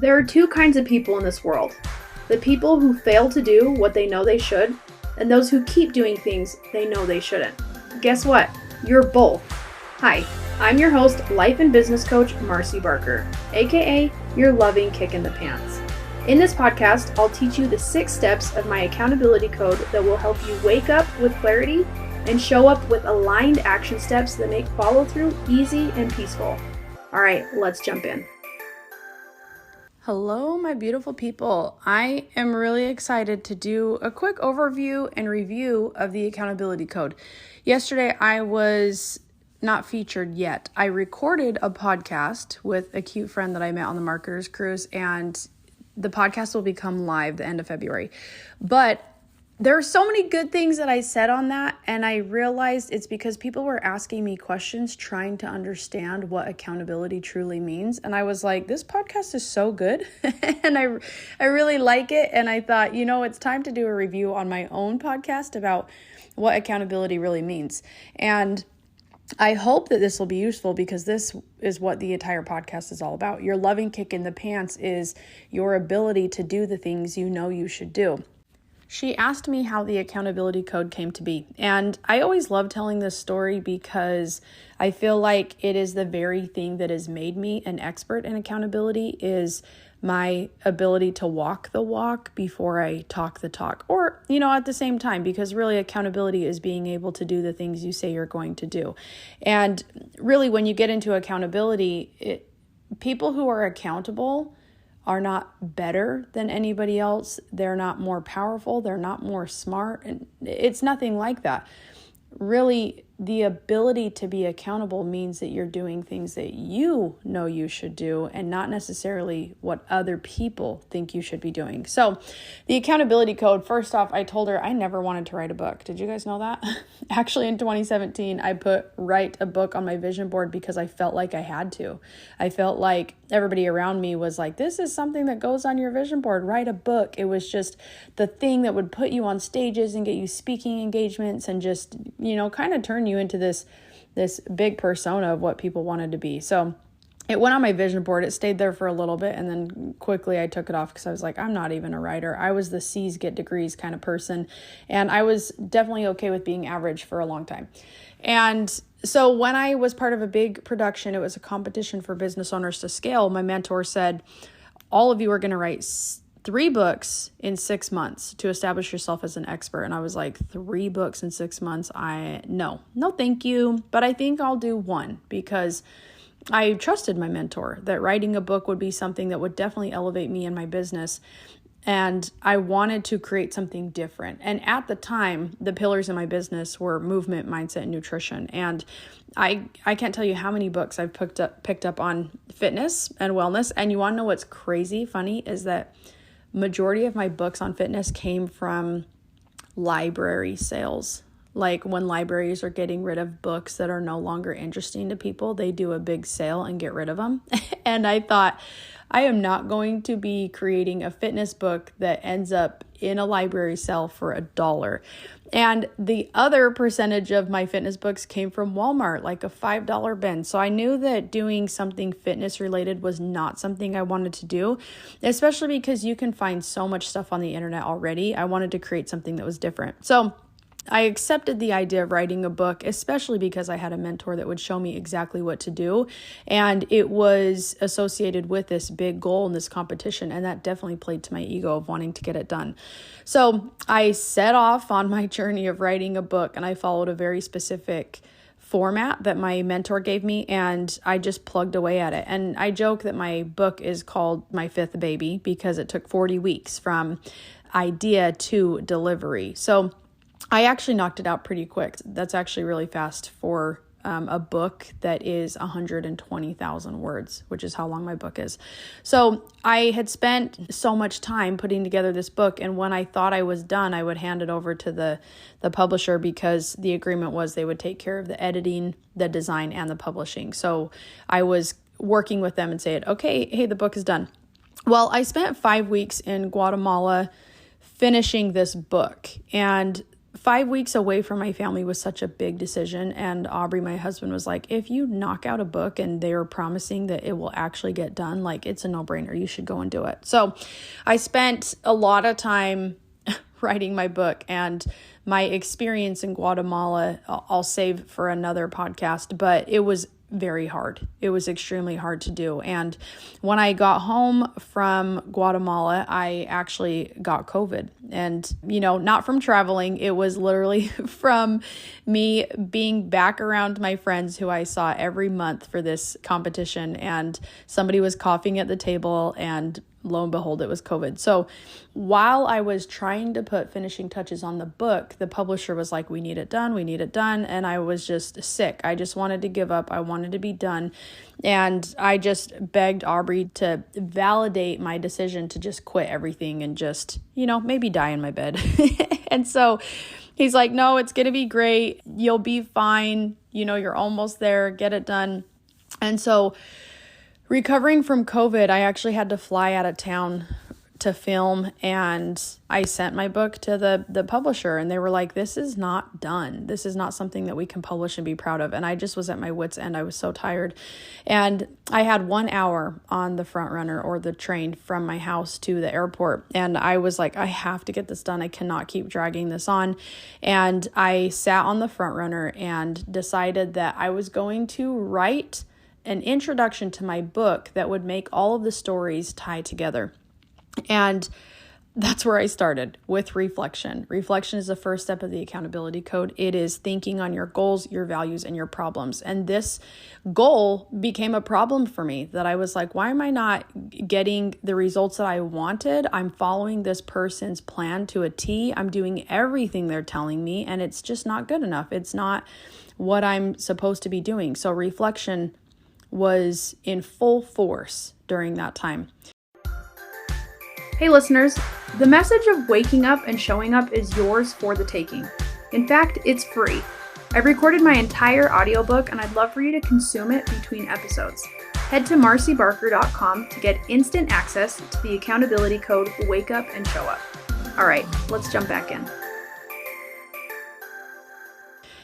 There are two kinds of people in this world. The people who fail to do what they know they should, and those who keep doing things they know they shouldn't. Guess what? You're both. Hi, I'm your host, life and business coach, Marcy Barker, aka your loving kick in the pants. In this podcast, I'll teach you the 6 steps of my accountability code that will help you wake up with clarity and show up with aligned action steps that make follow through easy and peaceful. All right, let's jump in. Hello, my beautiful people. I am really excited to do a quick overview and review of the accountability code. Yesterday, I was not featured yet. I recorded a podcast with a cute friend that I met on the Marketers Cruise, and the podcast will become live the end of February. But there are so many good things that I said on that, and I realized it's because people were asking me questions trying to understand what accountability truly means. And I was like, this podcast is so good, and I really like it. And I thought, it's time to do a review on my own podcast about what accountability really means. And I hope that this will be useful because this is what the entire podcast is all about. Your loving kick in the pants is your ability to do the things you know you should do. She asked me how the accountability code came to be. And I always love telling this story because I feel like it is the very thing that has made me an expert in accountability is my ability to walk the walk before I talk the talk. Or, at the same time, because really accountability is being able to do the things you say you're going to do. And really when you get into accountability, people who are accountable are not better than anybody else. They're not more powerful. They're not more smart. And it's nothing like that. Really, the ability to be accountable means that you're doing things that you know you should do and not necessarily what other people think you should be doing. So the accountability code, first off, I told her I never wanted to write a book. Did you guys know that? Actually, in 2017, I put write a book on my vision board because I felt like I had to. I felt like everybody around me was like, this is something that goes on your vision board, write a book. It was just the thing that would put you on stages and get you speaking engagements and just, kind of turn you into this big persona of what people wanted to be. So it went on my vision board. It stayed there for a little bit. And then quickly I took it off because I was like, I'm not even a writer. I was the C's get degrees kind of person. And I was definitely okay with being average for a long time. And so when I was part of a big production, it was a competition for business owners to scale. My mentor said, all of you are going to write 3 books in 6 months to establish yourself as an expert. And I was like, 3 books in 6 months? No, thank you. But I think I'll do 1 because I trusted my mentor that writing a book would be something that would definitely elevate me in my business. And I wanted to create something different. And at the time, the pillars in my business were movement, mindset, and nutrition. And I can't tell you how many books I've picked up on fitness and wellness. And you want to know what's crazy funny is that majority of my books on fitness came from library sales. Like when libraries are getting rid of books that are no longer interesting to people, they do a big sale and get rid of them. And I thought, I am not going to be creating a fitness book that ends up in a library sale for $1. And the other percentage of my fitness books came from Walmart, like a $5 bin. So I knew that doing something fitness related was not something I wanted to do, especially because you can find so much stuff on the internet already. I wanted to create something that was different. So I accepted the idea of writing a book, especially because I had a mentor that would show me exactly what to do. And it was associated with this big goal in this competition. And that definitely played to my ego of wanting to get it done. So I set off on my journey of writing a book, and I followed a very specific format that my mentor gave me, and I just plugged away at it. And I joke that my book is called My 5th Baby because it took 40 weeks from idea to delivery. So I actually knocked it out pretty quick. That's actually really fast for a book that is 120,000 words, which is how long my book is. So I had spent so much time putting together this book, and when I thought I was done, I would hand it over to the publisher because the agreement was they would take care of the editing, the design, and the publishing. So I was working with them and saying, okay, hey, the book is done. Well, I spent 5 weeks in Guatemala finishing this book, and 5 weeks away from my family was such a big decision. And Aubrey, my husband, was like, if you knock out a book and they're promising that it will actually get done, like, it's a no-brainer. You should go and do it. So I spent a lot of time writing my book, and my experience in Guatemala, I'll save for another podcast, but it was very hard. It was extremely hard to do. And when I got home from Guatemala, I actually got COVID. And, not from traveling. It was literally from me being back around my friends who I saw every month for this competition. And somebody was coughing at the table, and lo and behold, it was COVID. So while I was trying to put finishing touches on the book, the publisher was like, we need it done. We need it done. And I was just sick. I just wanted to give up. I wanted to be done. And I just begged Aubrey to validate my decision to just quit everything and just, maybe die in my bed. And so he's like, no, it's going to be great. You'll be fine. You're almost there. Get it done. And so recovering from COVID, I actually had to fly out of town to film, and I sent my book to the publisher, and they were like, this is not done. This is not something that we can publish and be proud of. And I just was at my wit's end. I was so tired. And I had 1 hour on the front runner, or the train, from my house to the airport. And I was like, I have to get this done. I cannot keep dragging this on. And I sat on the front runner and decided that I was going to write an introduction to my book that would make all of the stories tie together. And that's where I started, with reflection. Reflection is the first step of the accountability code. It is thinking on your goals, your values, and your problems. And this goal became a problem for me, that I was like, why am I not getting the results that I wanted? I'm following this person's plan to a T. I'm doing everything they're telling me, and it's just not good enough. It's not what I'm supposed to be doing. So reflection was in full force during that time. Hey listeners, the message of waking up and showing up is yours for the taking. In fact, it's free. I've recorded my entire audiobook, and I'd love for you to consume it between episodes. Head to marcybarker.com to get instant access to the accountability code Wake Up and Show Up. All right, let's jump back in.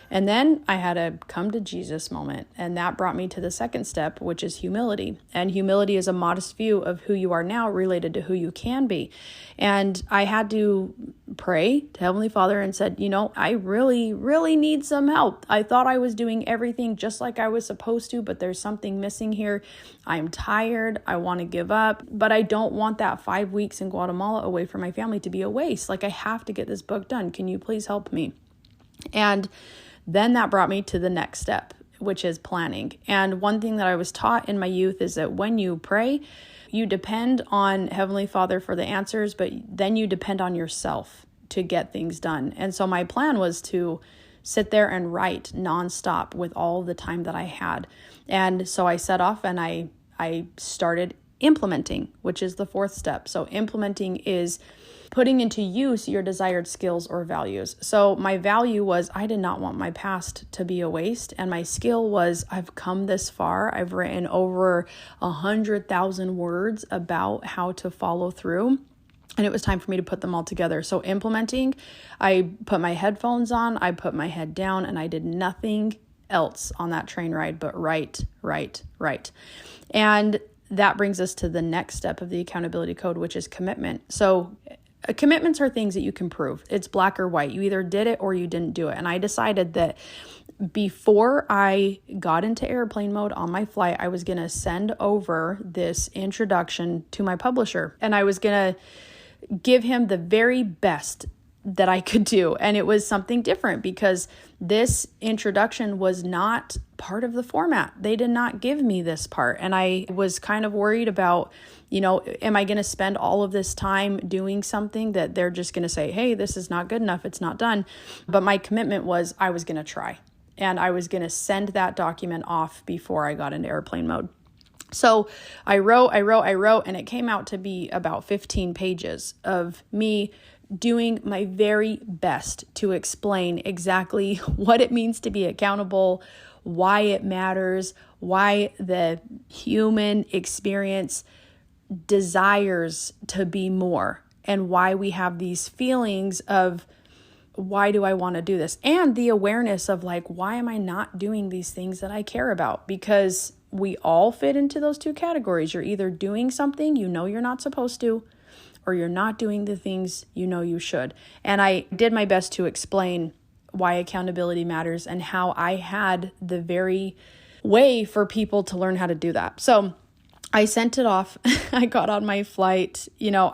And then I had a come to Jesus moment, and that brought me to the second step, which is humility. And humility is a modest view of who you are now related to who you can be. And I had to pray to Heavenly Father and said, I really, really need some help. I thought I was doing everything just like I was supposed to, but there's something missing here. I'm tired. I want to give up, but I don't want that 5 weeks in Guatemala away from my family to be a waste. Like, I have to get this book done. Can you please help me? And then that brought me to the next step, which is planning. And one thing that I was taught in my youth is that when you pray, you depend on Heavenly Father for the answers, but then you depend on yourself to get things done. And so my plan was to sit there and write nonstop with all the time that I had. And so I set off and I started implementing, which is the fourth step. So implementing is putting into use your desired skills or values. So my value was I did not want my past to be a waste. And my skill was I've come this far. I've written over 100,000 words about how to follow through. And it was time for me to put them all together. So implementing, I put my headphones on, I put my head down, and I did nothing else on that train ride but write. And that brings us to the next step of the accountability code, which is commitment. So commitments are things that you can prove. It's black or white. You either did it or you didn't do it. And I decided that before I got into airplane mode on my flight, I was going to send over this introduction to my publisher, and I was going to give him the very best that I could do. And it was something different because this introduction was not part of the format. They did not give me this part. And I was kind of worried about, am I going to spend all of this time doing something that they're just going to say, hey, this is not good enough. It's not done. But my commitment was I was going to try, and I was going to send that document off before I got into airplane mode. So I wrote, and it came out to be about 15 pages of me doing my very best to explain exactly what it means to be accountable, why it matters, why the human experience desires to be more, and why we have these feelings of why do I want to do this? And the awareness of like, why am I not doing these things that I care about? Because we all fit into those two categories. You're either doing something you know you're not supposed to, or you're not doing the things you know you should. And I did my best to explain why accountability matters and how I had the very way for people to learn how to do that. So I sent it off. I got on my flight.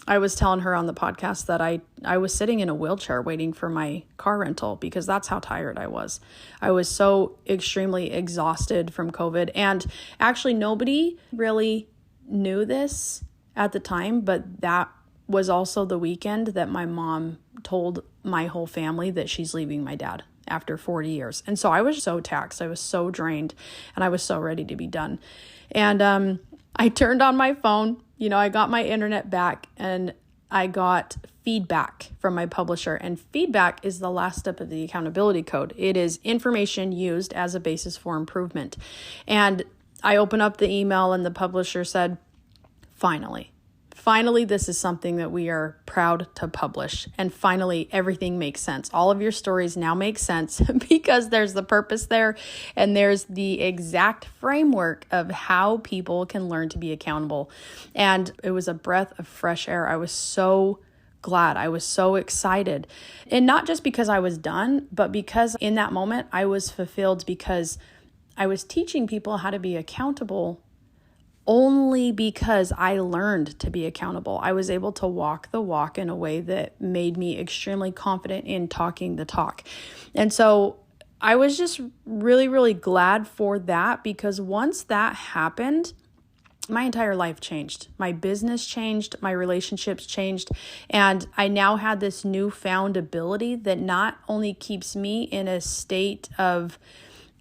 I was telling her on the podcast that I was sitting in a wheelchair waiting for my car rental because that's how tired I was. I was so extremely exhausted from COVID. And actually, nobody really knew this at the time, but that was also the weekend that my mom told my whole family that she's leaving my dad after 40 years. And so I was so taxed. I was so drained and I was so ready to be done. And I turned on my phone, I got my internet back and I got feedback from my publisher. And feedback is the last step of the accountability code. It is information used as a basis for improvement. And I opened up the email and the publisher said, Finally, this is something that we are proud to publish. And finally, everything makes sense. All of your stories now make sense because there's the purpose there and there's the exact framework of how people can learn to be accountable. And it was a breath of fresh air. I was so glad. I was so excited. And not just because I was done, but because in that moment I was fulfilled because I was teaching people how to be accountable only because I learned to be accountable. I was able to walk the walk in a way that made me extremely confident in talking the talk. And so I was just really, really glad for that because once that happened, my entire life changed. My business changed, my relationships changed, and I now had this newfound ability that not only keeps me in a state of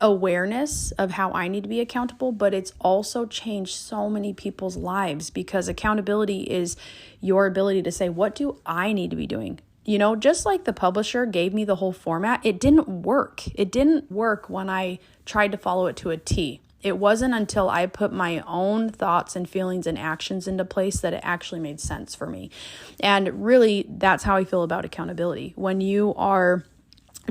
awareness of how I need to be accountable, but it's also changed so many people's lives because accountability is your ability to say, what do I need to be doing? Just like the publisher gave me the whole format, it didn't work. It didn't work when I tried to follow it to a T. It wasn't until I put my own thoughts and feelings and actions into place that it actually made sense for me. And really, that's how I feel about accountability. When you are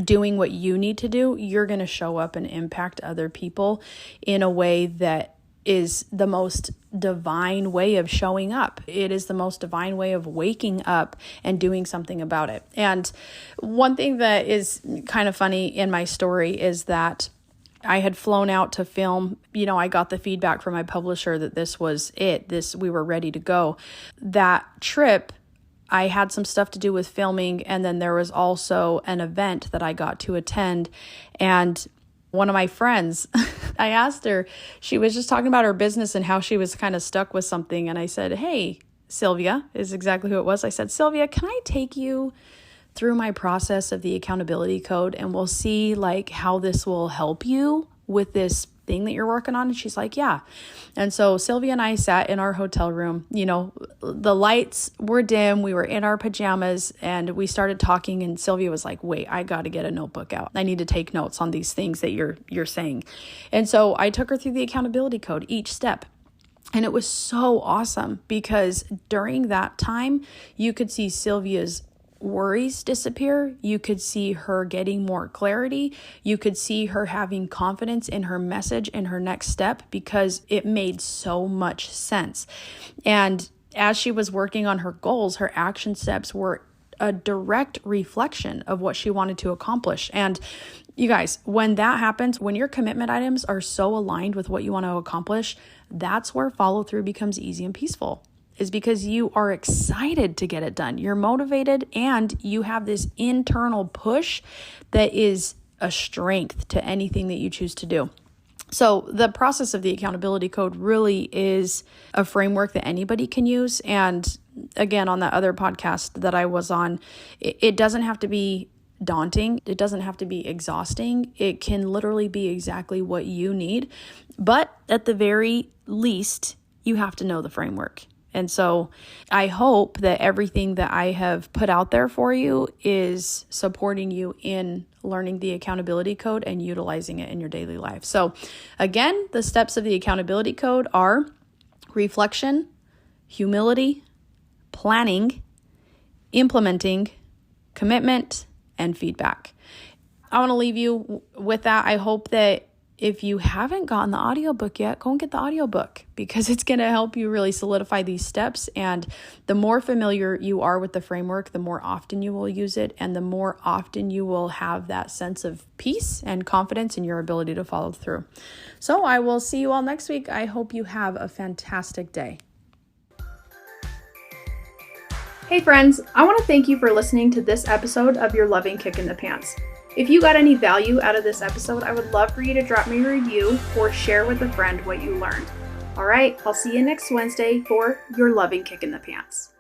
doing what you need to do, you're going to show up and impact other people in a way that is the most divine way of showing up. It is the most divine way of waking up and doing something about it. And one thing that is kind of funny in my story is that I had flown out to film. I got the feedback from my publisher that this was it. We were ready to go. That trip, I had some stuff to do with filming, and then there was also an event that I got to attend. And one of my friends, I asked her, she was just talking about her business and how she was kind of stuck with something. And I said, hey, Sylvia is exactly who it was. I said, Sylvia, can I take you through my process of the accountability code and we'll see how this will help you with this thing that you're working on? And she's like, yeah. And so Sylvia and I sat in our hotel room, the lights were dim. We were in our pajamas and we started talking and Sylvia was like, wait, I got to get a notebook out. I need to take notes on these things that you're saying. And so I took her through the accountability code, each step. And it was so awesome because during that time, you could see Sylvia's worries disappear. You could see her getting more clarity. You could see her having confidence in her message and her next step because it made so much sense. And as she was working on her goals, her action steps were a direct reflection of what she wanted to accomplish. And you guys, when that happens, when your commitment items are so aligned with what you want to accomplish, that's where follow through becomes easy and peaceful. Is because you are excited to get it done. You're motivated and you have this internal push that is a strength to anything that you choose to do. So the process of the accountability code really is a framework that anybody can use. And again, on that other podcast that I was on, it doesn't have to be daunting. It doesn't have to be exhausting. It can literally be exactly what you need. But at the very least, you have to know the framework. And so I hope that everything that I have put out there for you is supporting you in learning the accountability code and utilizing it in your daily life. So again, the steps of the accountability code are reflection, humility, planning, implementing, commitment, and feedback. I want to leave you with that. I hope that if you haven't gotten the audiobook yet, go and get the audiobook, because it's going to help you really solidify these steps. And the more familiar you are with the framework, the more often you will use it, and the more often you will have that sense of peace and confidence in your ability to follow through. So I will see you all next week. I hope you have a fantastic day. Hey friends, I want to thank you for listening to this episode of Your Loving Kick in the Pants. If you got any value out of this episode, I would love for you to drop me a review or share with a friend what you learned. All right, I'll see you next Wednesday for Your Loving Kick in the Pants.